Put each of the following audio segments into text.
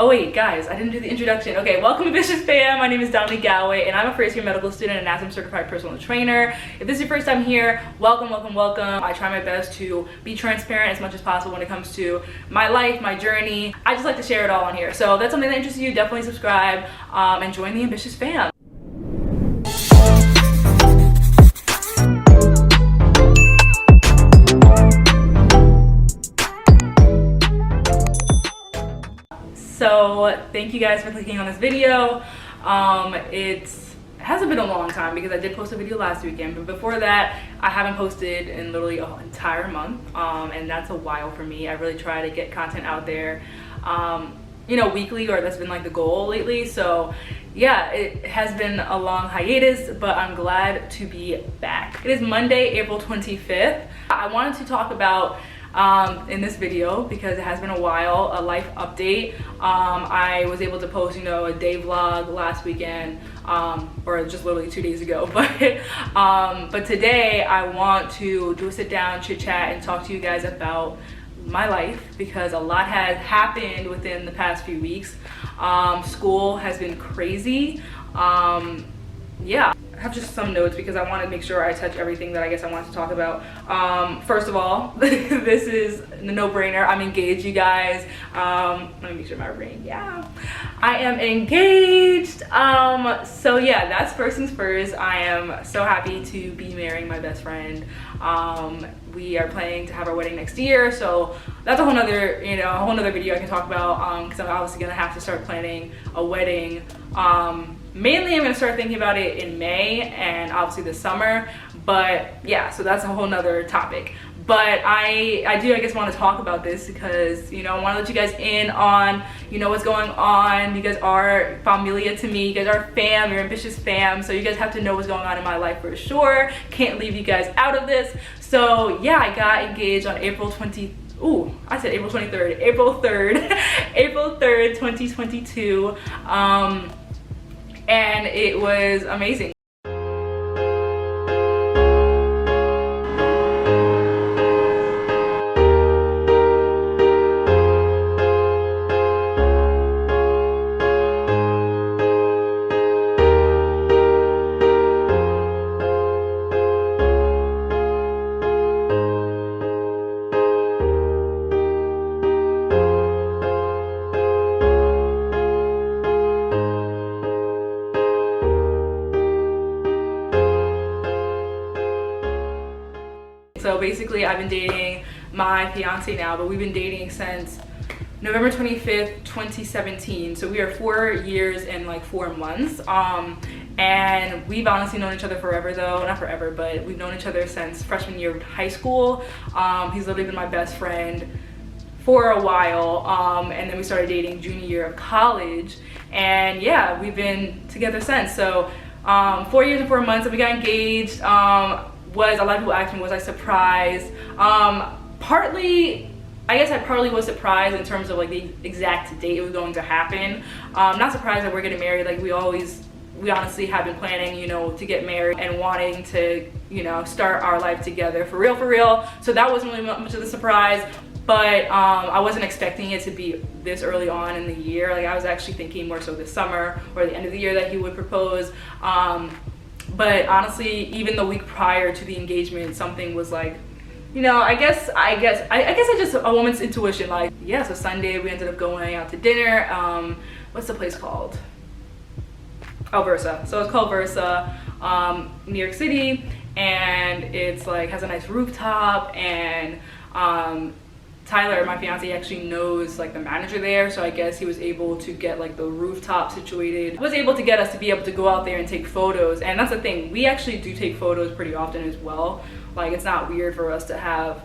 Oh wait, guys, I didn't do the introduction. Okay, welcome to Ambitious Fam. My name is Dominique Galloway, and I'm a first-year medical student and NASM certified personal trainer. If this is your first time here, welcome, welcome, welcome. I try my best to be transparent as much as possible when it comes to my life, my journey. I just like to share it all on here. So if that's something that interests you, definitely subscribe and join the Ambitious Fam. So thank you guys for clicking on this video. It hasn't been a long time because I did post a video last weekend, but before that I haven't posted in literally an entire month, and that's a while for me. I really try to get content out there, you know, weekly, or that's been like the goal lately. So yeah, it has been a long hiatus, but I'm glad to be back. It is Monday, April 25th. I wanted to talk about in this video, because it has been a while, a life update. I was able to post, you know, a day vlog last weekend, or just literally 2 days ago, but today I want to do a sit down, chit chat, and talk to you guys about my life, because a lot has happened within the past few weeks. School has been crazy. Yeah, I have just some notes because I want to make sure I touch everything that I guess I wanted to talk about. First of all, this is a no-brainer. I'm engaged, you guys. Let me make sure my ring. Yeah, I am engaged. So yeah, that's first things first. I am so happy to be marrying my best friend. We are planning to have our wedding next year, so that's a whole nother, you know, a whole nother video I can talk about, because I'm obviously gonna have to start planning a wedding. Mainly I'm gonna start thinking about it in May and obviously this summer, but yeah, so that's a whole nother topic. But I do, I guess, want to talk about this because, you know, I want to let you guys in on, you know, what's going on. You guys are familia to me. You guys are fam. You're Ambitious Fam. So you guys have to know what's going on in my life for sure. Can't leave you guys out of this. So yeah, I got engaged on April 20th. Ooh, I said April 23rd. April 3rd. April 3rd, 2022. And it was amazing. So basically, I've been dating my fiance now, but we've been dating since November 25th, 2017. So we are 4 years and like 4 months. And we've honestly known each other forever, though. Not forever, but we've known each other since freshman year of high school. He's literally been my best friend for a while. And then we started dating junior year of college. And yeah, we've been together since. So 4 years and 4 months, and we got engaged. A lot of people asked me, was I surprised? Partly, I guess I partly was surprised in terms of like the exact date it was going to happen. Not surprised that we're getting married. Like we honestly have been planning, you know, to get married and wanting to, you know, start our life together for real, for real. So that wasn't really much of a surprise, but I wasn't expecting it to be this early on in the year. Like I was actually thinking more so this summer or the end of the year that he would propose. But honestly, even the week prior to the engagement, something was like, you know, I guess I just, a woman's intuition, like, yeah, so Sunday we ended up going out to dinner. What's the place called? Oh, Versa. So it's called Versa, New York City, and it's like, has a nice rooftop, and Tyler, my fiance, actually knows like the manager there, so I guess he was able to get like the rooftop situated. Was able to get us to be able to go out there and take photos, and that's the thing. We actually do take photos pretty often as well. Like it's not weird for us to have,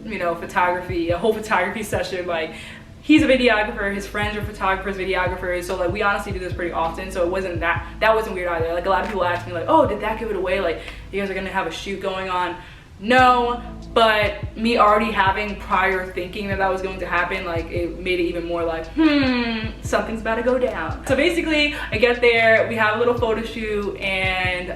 you know, photography, a whole photography session. Like he's a videographer, his friends are photographers, videographers, so like we honestly do this pretty often. So it wasn't that wasn't weird either. Like a lot of people ask me like, oh, did that give it away? Like you guys are gonna have a shoot going on? No, but me already having prior thinking that was going to happen, like it made it even more like, something's about to go down. So basically, I get there, we have a little photo shoot, and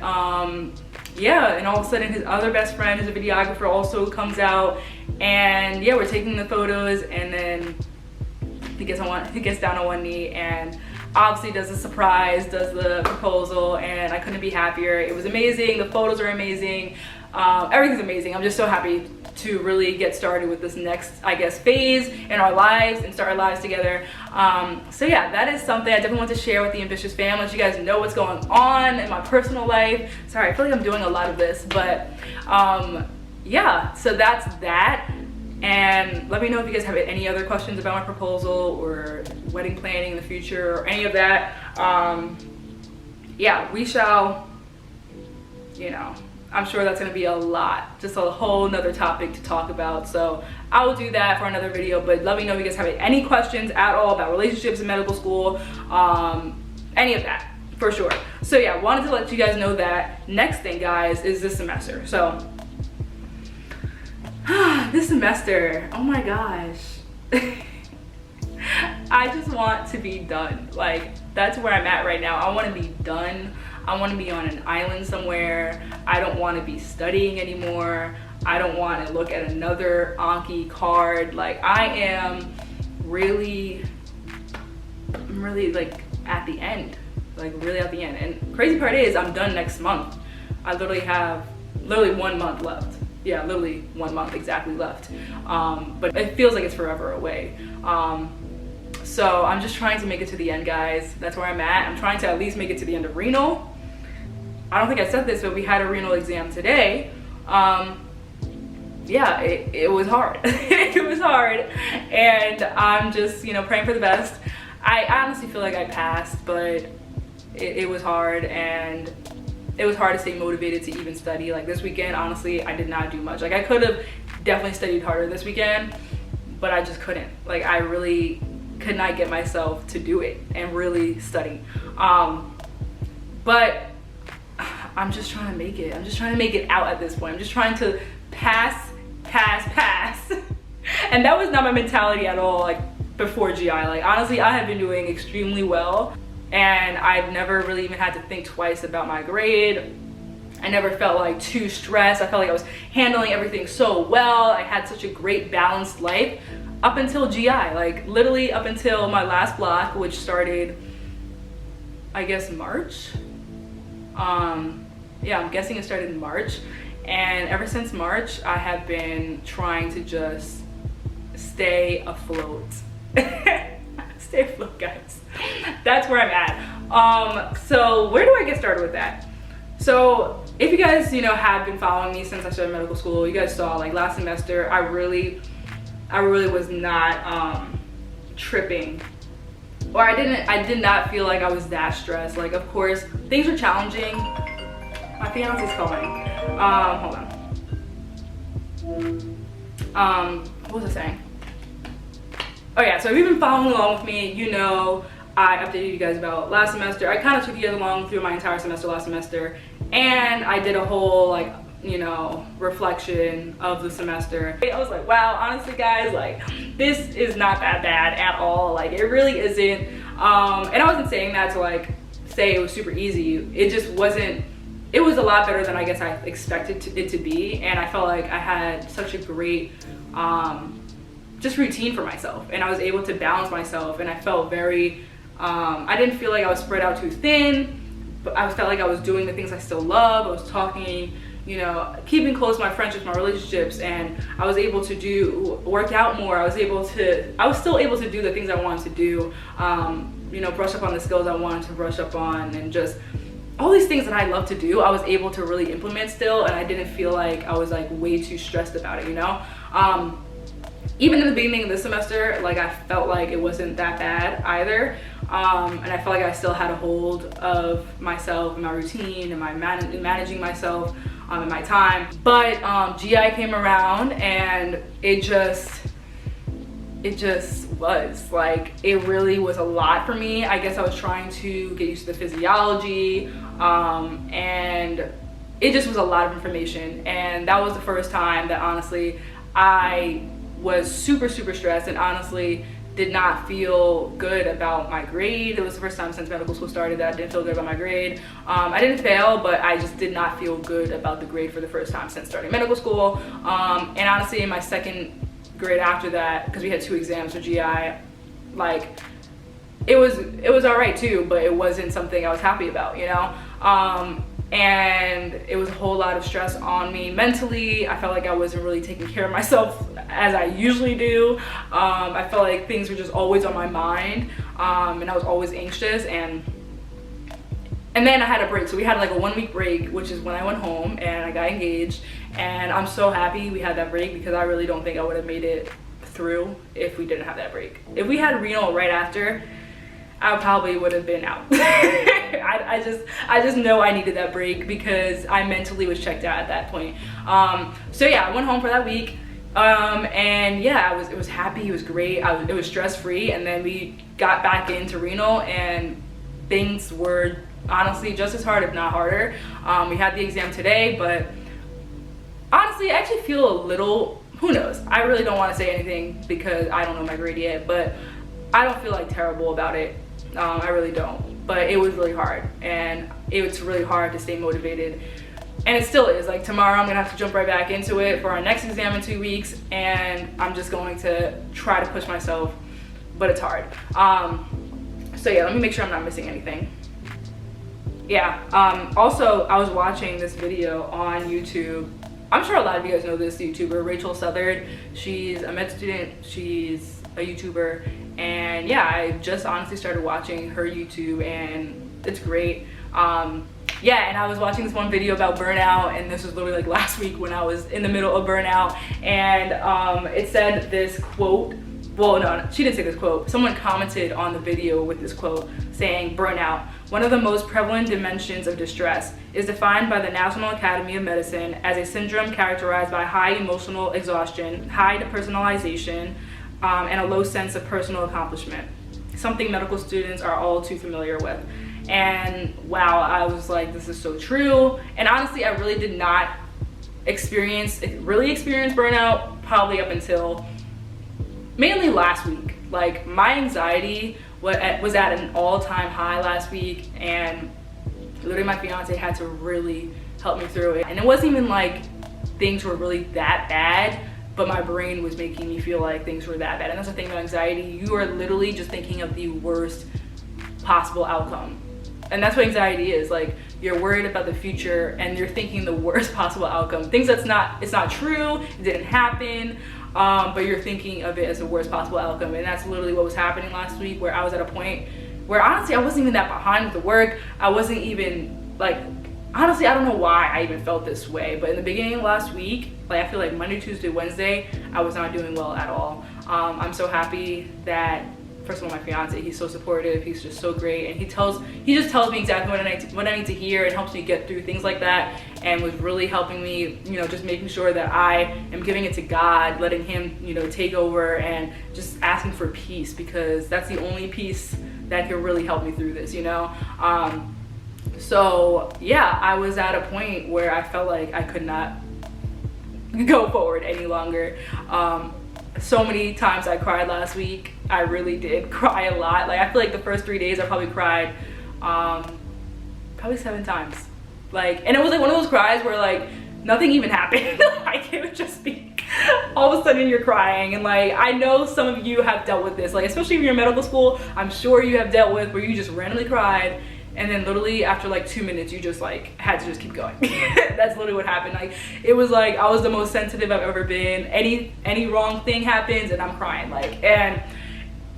yeah, and all of a sudden his other best friend, who's a videographer, also comes out, and yeah, we're taking the photos, and then he gets down on one knee and obviously does the surprise, does the proposal, and I couldn't be happier. It was amazing. The photos are amazing. Everything's amazing. I'm just so happy to really get started with this next, I guess, phase in our lives and start our lives together. So yeah, that is something I definitely want to share with the Ambitious fam, let you guys know what's going on in my personal life. Sorry, I feel like I'm doing a lot of this, but yeah, so that's that. And let me know if you guys have any other questions about my proposal or wedding planning in the future or any of that. Yeah, we shall, you know, I'm sure that's gonna be a lot, just a whole nother topic to talk about. So I will do that for another video, but let me know if you guys have any questions at all about relationships in medical school, any of that, for sure. So yeah, wanted to let you guys know that. Next thing, guys, is this semester. So this semester, oh my gosh. I just want to be done. Like, that's where I'm at right now. I want to be done. I want to be on an island somewhere. I don't want to be studying anymore. I don't want to look at another Anki card. Like, I'm really like at the end. Like, really at the end. And crazy part is, I'm done next month. I literally have 1 month left. Yeah, literally 1 month exactly left. But it feels like it's forever away. So I'm just trying to make it to the end, guys. That's where I'm at. I'm trying to at least make it to the end of renal. I don't think I said this, but we had a renal exam today. Yeah, it was hard. It was hard. And I'm just, you know, praying for the best. I honestly feel like I passed, but it was hard, and it was hard to stay motivated to even study. Like this weekend, honestly, I did not do much. Like I could have definitely studied harder this weekend, but I just couldn't. Like I really could not get myself to do it and really study. But I'm just trying to make it. I'm just trying to make it out at this point. I'm just trying to pass. And that was not my mentality at all, like before GI. Like honestly, I have been doing extremely well, and I've never really even had to think twice about my grade. I never felt like too stressed. I felt like I was handling everything so well. I had such a great balanced life up until GI, like literally up until my last block, which started, I guess, March. Yeah, I'm guessing it started in March. And ever since March, I have been trying to just stay afloat. Stay afloat, guys. That's where I'm at. So where do I get started with that? So if you guys, you know, have been following me since I started medical school, you guys saw like last semester, I really was not tripping, or I did not feel like I was that stressed. Like, of course, things are challenging. My fiance's calling. Hold on. What was I saying? Oh yeah, so if you've been following along with me, you know I updated you guys about last semester. I kind of took you guys along through my entire semester last semester, and I did a whole, like, you know, reflection of the semester. I was like, wow, honestly guys, like this is not that bad at all. Like it really isn't. And I wasn't saying that to like say it was super easy. It just wasn't. It was a lot better than I guess I expected it to be, and I felt like I had such a great just routine for myself, and I was able to balance myself, and I felt very I didn't feel like I was spread out too thin, but I felt like I was doing the things I still love. I was talking, you know, keeping close my friendships, my relationships, and I was able to work out more. I was still able to do the things I wanted to do, you know, brush up on the skills I wanted to brush up on, and just all these things that I love to do, I was able to really implement still, and I didn't feel like I was like way too stressed about it, you know? Even in the beginning of this semester, like I felt like it wasn't that bad either. And I felt like I still had a hold of myself and my routine and my managing myself and my time. But GI came around, and it just was like, it really was a lot for me. I guess I was trying to get used to the physiology, and it just was a lot of information. And that was the first time that honestly I was super stressed, and honestly did not feel good about my grade. It was the first time since medical school started that I didn't feel good about my grade. I didn't fail, but I just did not feel good about the grade for the first time since starting medical school. And honestly, in my second grade after that, because we had 2 exams for GI, Like, it was all right too, but it wasn't something I was happy about, you know? And it was a whole lot of stress on me mentally. I felt like I wasn't really taking care of myself as I usually do. I felt like things were just always on my mind, and I was always anxious. And then I had a break. So we had like a 1 week break, which is when I went home and I got engaged. And I'm so happy we had that break, because I really don't think I would have made it through if we didn't have that break. If we had Reno right after, I probably would have been out. I just know I needed that break, because I mentally was checked out at that point. So yeah, I went home for that week. And yeah, it was happy, it was great. It was stress free. And then we got back into Reno, and things were honestly just as hard, if not harder. We had the exam today, but honestly, I actually feel a little, who knows? I really don't want to say anything because I don't know my grade yet, but I don't feel like terrible about it. I really don't. But it was really hard, and it's really hard to stay motivated. And it still is. Like, tomorrow I'm gonna have to jump right back into it for our next exam in 2 weeks, and I'm just going to try to push myself, but it's hard. So yeah, let me make sure I'm not missing anything. Yeah, also I was watching this video on YouTube. I'm sure a lot of you guys know this YouTuber, Rachel Southard. She's a med student, she's a YouTuber, and yeah, I just honestly started watching her YouTube, and it's great. Yeah, and I was watching this one video about burnout, and this was literally like last week when I was in the middle of burnout, and it said this quote. Well, no, she didn't say this quote. Someone commented on the video with this quote saying, "Burnout, one of the most prevalent dimensions of distress, is defined by the National Academy of Medicine as a syndrome characterized by high emotional exhaustion, high depersonalization, and a low sense of personal accomplishment. Something medical students are all too familiar with." And wow, I was like, this is so true. And honestly, I really did not experience burnout probably up until mainly last week. Like, my anxiety was at an all-time high last week, and literally my fiance had to really help me through it. And it wasn't even like things were really that bad, but my brain was making me feel like things were that bad. And that's the thing about anxiety. You are literally just thinking of the worst possible outcome. And that's what anxiety is. Like, you're worried about the future and you're thinking the worst possible outcome. Things it's not true, it didn't happen, but you're thinking of it as the worst possible outcome. And that's literally what was happening last week, where I was at a point where honestly I wasn't even that behind with the work. I wasn't even like, honestly, I don't know why I even felt this way, but in the beginning of last week, like, I feel like Monday, Tuesday, Wednesday, I was not doing well at all. I'm so happy that, first of all, my fiance, he's so supportive, he's just so great, and he just tells me exactly what I need to hear, and helps me get through things like that, and was really helping me, you know, just making sure that I am giving it to God, letting him, you know, take over, and just asking for peace, because that's the only peace that can really help me through this, you know? So yeah, I was at a point where I felt like I could not go forward any longer. So many times I cried last week. I really did cry a lot. Like, I feel like the first 3 days I probably cried probably 7 times. Like, and it was like one of those cries where like nothing even happened. Like, it would just be all of a sudden you're crying. And like, I know some of you have dealt with this, like, especially if you're in medical school, I'm sure you have dealt with where you just randomly cried, and then literally after like 2 minutes you just like had to just keep going. That's literally what happened. Like, it was like I was the most sensitive I've ever been. Any wrong thing happens and I'm crying. Like, and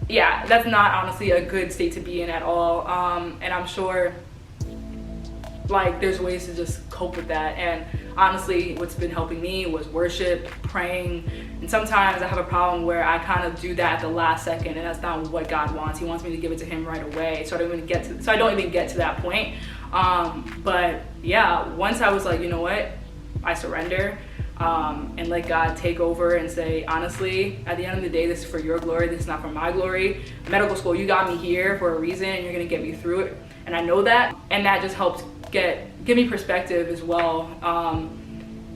yeah, that's not honestly a good state to be in at all. And I'm sure like there's ways to just cope with that. And honestly, what's been helping me was worship, praying. And sometimes I have a problem where I kind of do that at the last second, and that's not what God wants. He wants me to give it to him right away, so I don't even get to that point. But yeah, once I was like, you know what, I surrender, and let God take over and say, honestly, at the end of the day, this is for your glory, this is not for my glory. Medical school, you got me here for a reason, and you're gonna get me through it, and I know that. And that just helped give me perspective as well.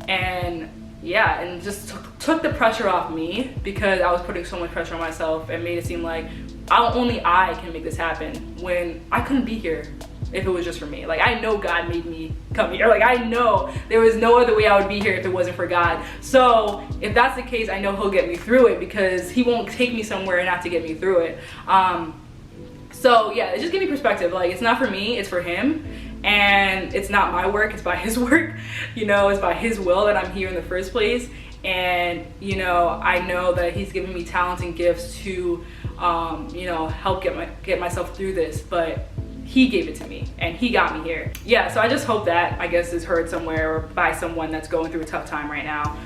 And yeah, and just took the pressure off me, because I was putting so much pressure on myself, and made it seem like only I can make this happen, when I couldn't be here if it was just for me. Like, I know God made me come here. Like, I know there was no other way I would be here if it wasn't for God. So if that's the case, I know he'll get me through it, because he won't take me somewhere not to get me through it. So yeah, it just gave me perspective. Like, it's not for me, it's for him. And it's not my work, it's by his work. You know, it's by his will that I'm here in the first place. And, you know, I know that he's given me talents and gifts to, you know, help get myself through this. But he gave it to me and he got me here. Yeah, so I just hope that, I guess, is heard somewhere or by someone that's going through a tough time right now.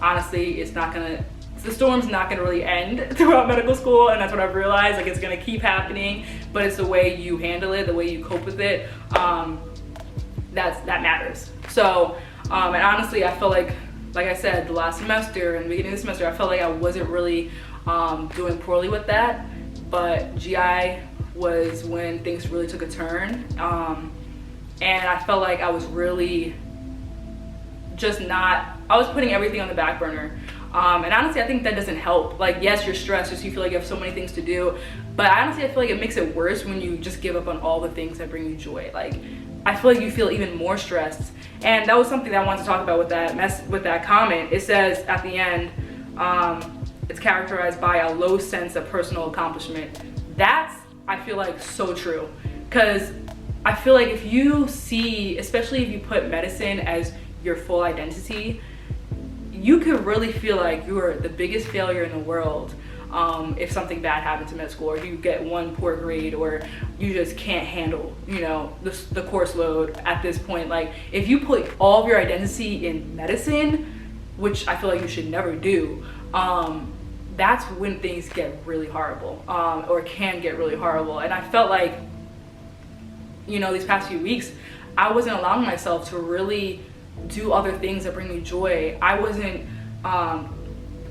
Honestly, the storm's not gonna really end throughout medical school, and that's what I've realized. Like, it's gonna keep happening, but it's the way you handle it, the way you cope with it, that matters. So, and honestly, I feel like I said, the last semester and the beginning of the semester, I felt like I wasn't really doing poorly with that, but GI was when things really took a turn, and I felt like I was really I was putting everything on the back burner. And honestly, I think that doesn't help. Like, yes, you're stressed just you feel like you have so many things to do, but honestly, I feel like it makes it worse when you just give up on all the things that bring you joy. Like, I feel like you feel even more stressed. And that was something that I wanted to talk about with that comment. It says at the end, it's characterized by a low sense of personal accomplishment. That's, I feel like, so true. Because I feel like if you see, especially if you put medicine as your full identity, you could really feel like you are the biggest failure in the world if something bad happens in med school, or you get one poor grade, or you just can't handle, you know, the course load at this point. Like, if you put all of your identity in medicine, which I feel like you should never do, that's when things get really horrible, or can get really horrible. And I felt like, you know, these past few weeks, I wasn't allowing myself to really do other things that bring me joy.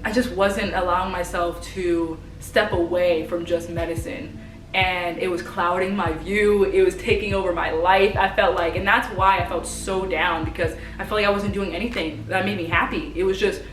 I just wasn't allowing myself to step away from just medicine, and it was clouding my view. It was taking over my life, I felt like, and that's why I felt so down, because I felt like I wasn't doing anything that made me happy. It was just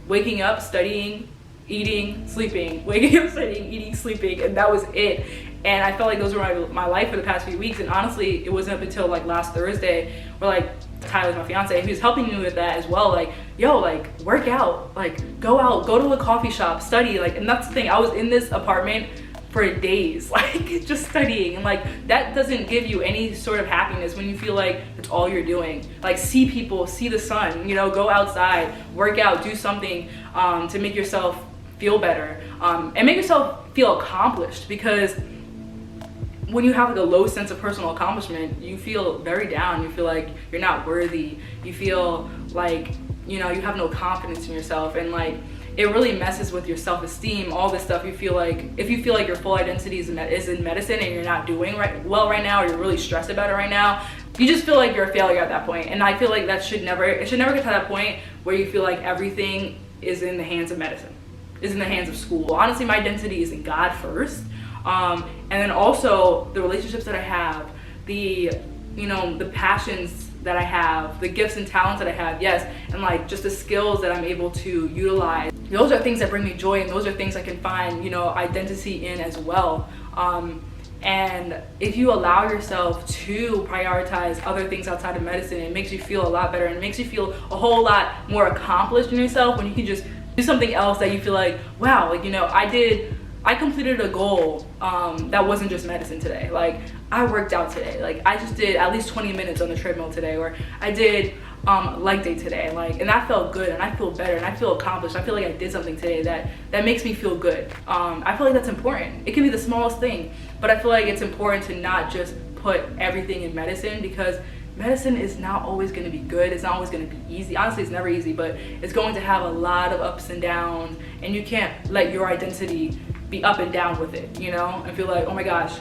waking up, studying, eating, sleeping, waking up, studying, eating, sleeping, and that was it. And I felt like those were my life for the past few weeks. And honestly, it wasn't up until like last Thursday where, like, Tyler's my fiance, he was helping me with that as well. Like, yo, like, work out, like, go out, go to a coffee shop, study. Like, and that's the thing, I was in this apartment for days, like, just studying. And like, that doesn't give you any sort of happiness when you feel like it's all you're doing. Like, see people, see the sun, you know, go outside, work out, do something to make yourself feel better, and make yourself feel accomplished. Because when you have like a low sense of personal accomplishment, you feel very down. You feel like you're not worthy. You feel like, you know, you have no confidence in yourself, and like, it really messes with your self-esteem, all this stuff. You feel like, if you feel like your full identity is in medicine and you're not doing well right now, or you're really stressed about it right now, you just feel like you're a failure at that point. And I feel like it should never get to that point where you feel like everything is in the hands of medicine, is in the hands of school. Honestly, my identity is in God first. And then also the relationships that I have, the passions that I have, the gifts and talents that I have, yes, and like just the skills that I'm able to utilize. Those are things that bring me joy, and those are things I can find, you know, identity in as well. And if you allow yourself to prioritize other things outside of medicine, it makes you feel a lot better, and it makes you feel a whole lot more accomplished in yourself when you can just do something else that you feel like, wow, like, you know, I completed a goal that wasn't just medicine today. Like, I worked out today. Like, I just did at least 20 minutes on the treadmill today, or I did leg day today. Like, and that felt good, and I feel better, and I feel accomplished. I feel like I did something today that makes me feel good. I feel like that's important. It can be the smallest thing, but I feel like it's important to not just put everything in medicine, because medicine is not always going to be good. It's not always going to be easy. Honestly, it's never easy, but it's going to have a lot of ups and downs, and you can't let your identity be up and down with it, you know, and feel like, oh my gosh,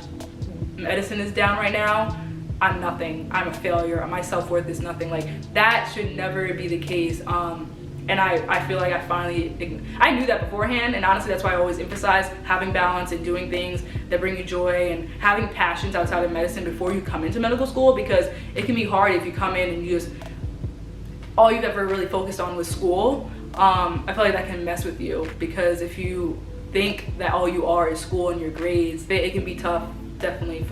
medicine is down right now, I'm nothing, I'm a failure, my self-worth is nothing. Like, that should never be the case. And I feel like I knew that beforehand, and honestly, that's why I always emphasize having balance and doing things that bring you joy, and having passions outside of medicine before you come into medical school, because it can be hard if you come in and you just, all you've ever really focused on was school. I feel like that can mess with you, because if you think that all you are is school and your grades, it can be tough, definitely,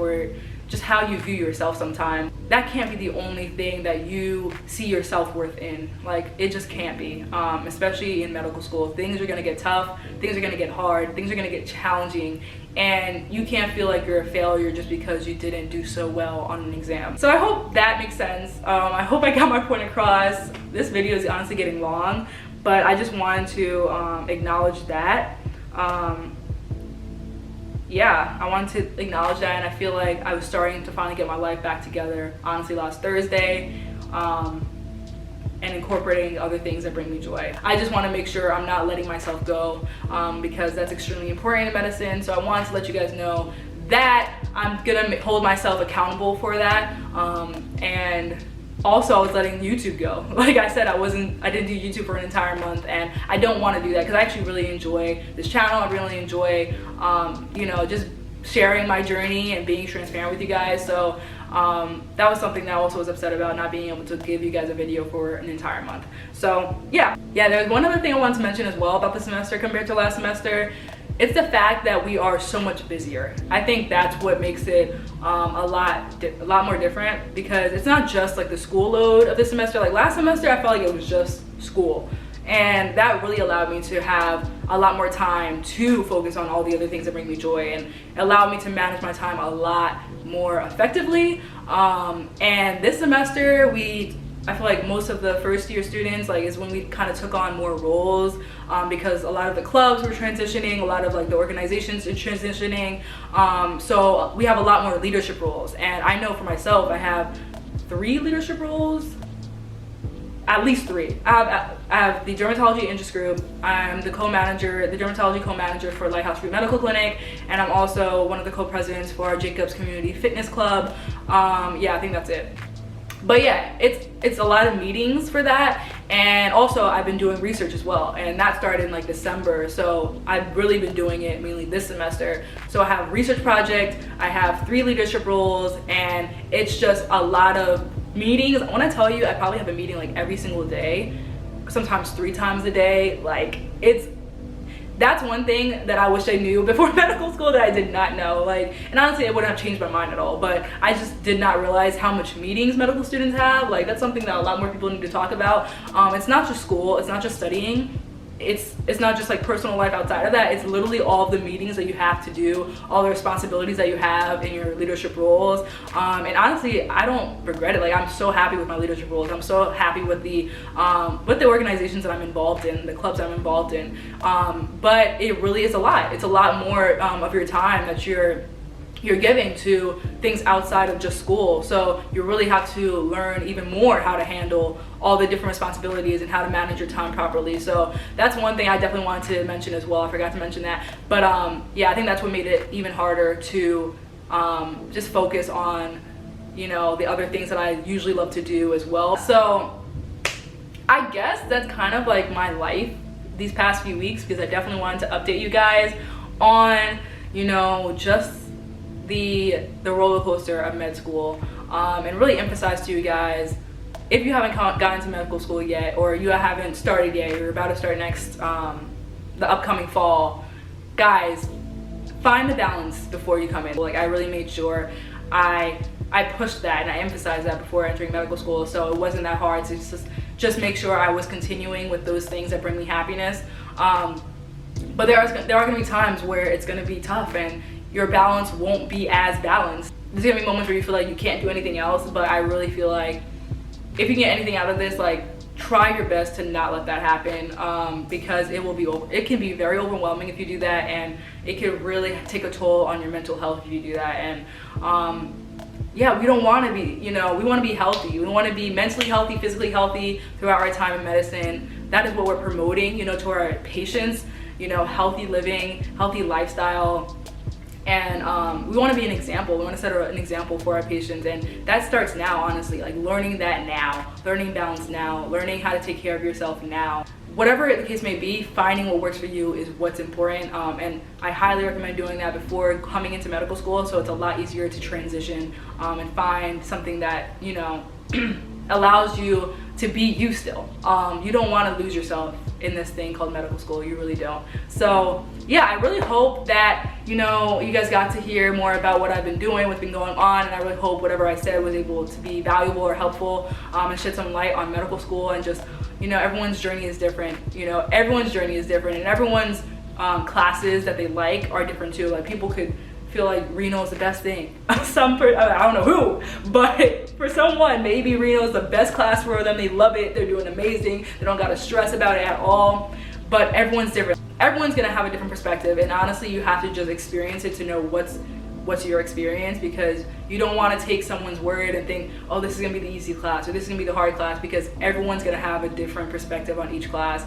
just how you view yourself sometimes. That can't be the only thing that you see your self-worth in. Like, it just can't be, especially in medical school. Things are gonna get tough, things are gonna get hard, things are gonna get challenging, and you can't feel like you're a failure just because you didn't do so well on an exam. So I hope that makes sense. I hope I got my point across. This video is honestly getting long, but I just wanted to acknowledge that. Yeah, I wanted to acknowledge that, and I feel like I was starting to finally get my life back together, honestly, last Thursday, and incorporating other things that bring me joy. I just want to make sure I'm not letting myself go, because that's extremely important in medicine. So I wanted to let you guys know that I'm gonna hold myself accountable for that, and also I was letting YouTube go. Like I said, I didn't do YouTube for an entire month, and I don't want to do that because I actually really enjoy this channel. I really enjoy you know, just sharing my journey and being transparent with you guys. So that was something that I also was upset about, not being able to give you guys a video for an entire month. So yeah, there's one other thing I wanted to mention as well about the semester compared to last semester. It's the fact that we are so much busier. I think that's what makes it a lot more different, because it's not just like the school load of the semester. Like last semester, I felt like it was just school, and that really allowed me to have a lot more time to focus on all the other things that bring me joy, and allowed me to manage my time a lot more effectively. And this semester, I feel like most of the first year students, like, is when we kind of took on more roles, because a lot of the clubs were transitioning, a lot of like the organizations are transitioning. So we have a lot more leadership roles, and I know for myself, I have 3 leadership roles, at least 3. I have the dermatology interest group. I'm the co-manager, the dermatology co-manager for Lighthouse Free Medical Clinic, and I'm also one of the co-presidents for our Jacobs Community Fitness Club. Yeah, I think that's it. But yeah, it's a lot of meetings for that, and also I've been doing research as well, and that started in like December, so I've really been doing it mainly this semester. So I have a research project, I have 3 leadership roles, and it's just a lot of meetings. When I tell you, I probably have a meeting like every single day, sometimes 3 times a day. Like, that's one thing that I wish I knew before medical school that I did not know. Like, and honestly, it wouldn't have changed my mind at all, but I just did not realize how much meetings medical students have. Like, that's something that a lot more people need to talk about. It's not just school, it's not just studying, it's not just like personal life outside of that. It's literally all the meetings that you have to do, all the responsibilities that you have in your leadership roles. And honestly, I don't regret it. Like, I'm so happy with my leadership roles. I'm so happy with the organizations that I'm involved in, the clubs I'm involved in. But it really is a lot. It's a lot more of your time that you're giving to things outside of just school. So you really have to learn even more how to handle all the different responsibilities and how to manage your time properly. So that's one thing I definitely wanted to mention as well. I forgot to mention that. But yeah, I think that's what made it even harder to just focus on, you know, the other things that I usually love to do as well. So I guess that's kind of like my life these past few weeks, because I definitely wanted to update you guys on, you know, just the roller coaster of med school, and really emphasize to you guys, if you haven't gotten to medical school yet, or you haven't started yet, you're about to start next, the upcoming fall, guys, find the balance before you come in. Like, I really made sure I pushed that and I emphasized that before entering medical school, so it wasn't that hard to just make sure I was continuing with those things that bring me happiness. But there are going to be times where it's going to be tough, and your balance won't be as balanced. There's gonna be moments where you feel like you can't do anything else, but I really feel like if you get anything out of this, like, try your best to not let that happen, because it can be very overwhelming if you do that, and it can really take a toll on your mental health if you do that. And yeah, we don't want to be, you know, we want to be healthy. We want to be mentally healthy, physically healthy throughout our time in medicine. That is what we're promoting, you know, to our patients, you know, healthy living, healthy lifestyle. And we want to be an example. We want to set an example for our patients, and that starts now, honestly. Like, learning that now, learning balance now, learning how to take care of yourself now. Whatever the case may be, finding what works for you is what's important, and I highly recommend doing that before coming into medical school, so it's a lot easier to transition and find something that, you know, allows you to be you still. You don't want to lose yourself in this thing called medical school. You really don't. So yeah, I really hope that, you know, you guys got to hear more about what I've been doing, what's been going on, and I really hope whatever I said was able to be valuable or helpful, and shed some light on medical school. And just, you know, everyone's journey is different. You know, everyone's journey is different, and everyone's classes that they like are different too. Like, people could feel like renal is the best thing. I don't know who, but for someone, maybe renal is the best class for them. They love it. They're doing amazing. They don't got to stress about it at all. But everyone's different. Everyone's gonna have a different perspective, and honestly, you have to just experience it to know what's your experience, because you don't want to take someone's word and think, oh, this is gonna be the easy class or this is gonna be the hard class, because everyone's gonna have a different perspective on each class.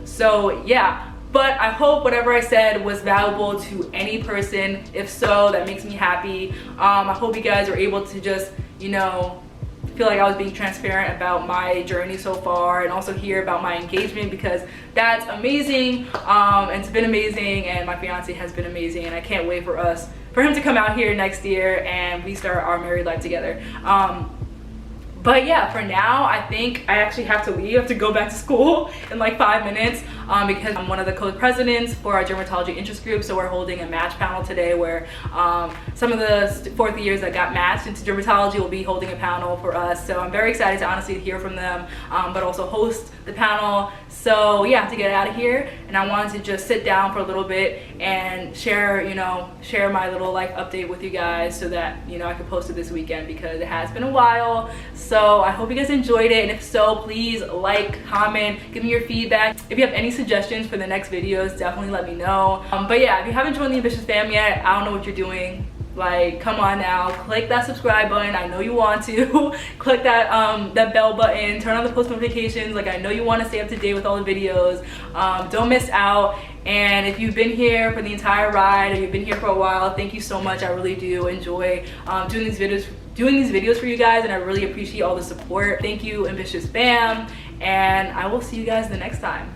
So yeah. But I hope whatever I said was valuable to any person. If so, that makes me happy. I hope you guys are able to just, you know, feel like I was being transparent about my journey so far, and also hear about my engagement, because that's amazing. And it's been amazing, and my fiance has been amazing, and I can't wait for him to come out here next year and we start our married life together. But yeah, for now, I think I actually have to leave. I have to go back to school in like 5 minutes, because I'm one of the co-presidents for our dermatology interest group. So we're holding a match panel today where some of the fourth years that got matched into dermatology will be holding a panel for us. So I'm very excited to honestly hear from them, but also host the panel. So yeah, I have to get out of here, and I wanted to just sit down for a little bit and share my little life update with you guys, so that, you know, I could post it this weekend, because it has been a while. So I hope you guys enjoyed it, and if so, please like, comment, give me your feedback. If you have any suggestions for the next videos, definitely let me know. But yeah, if you haven't joined the Ambitious fam yet, I don't know what you're doing. Like, come on now, click that subscribe button. I know you want to. Click that that bell button, turn on the post notifications. Like, I know you want to stay up to date with all the videos. Don't miss out. And if you've been here for the entire ride, or you've been here for a while, thank you so much. I really do enjoy doing these videos for you guys, and I really appreciate all the support. Thank you, Ambitious fam, and I will see you guys the next time.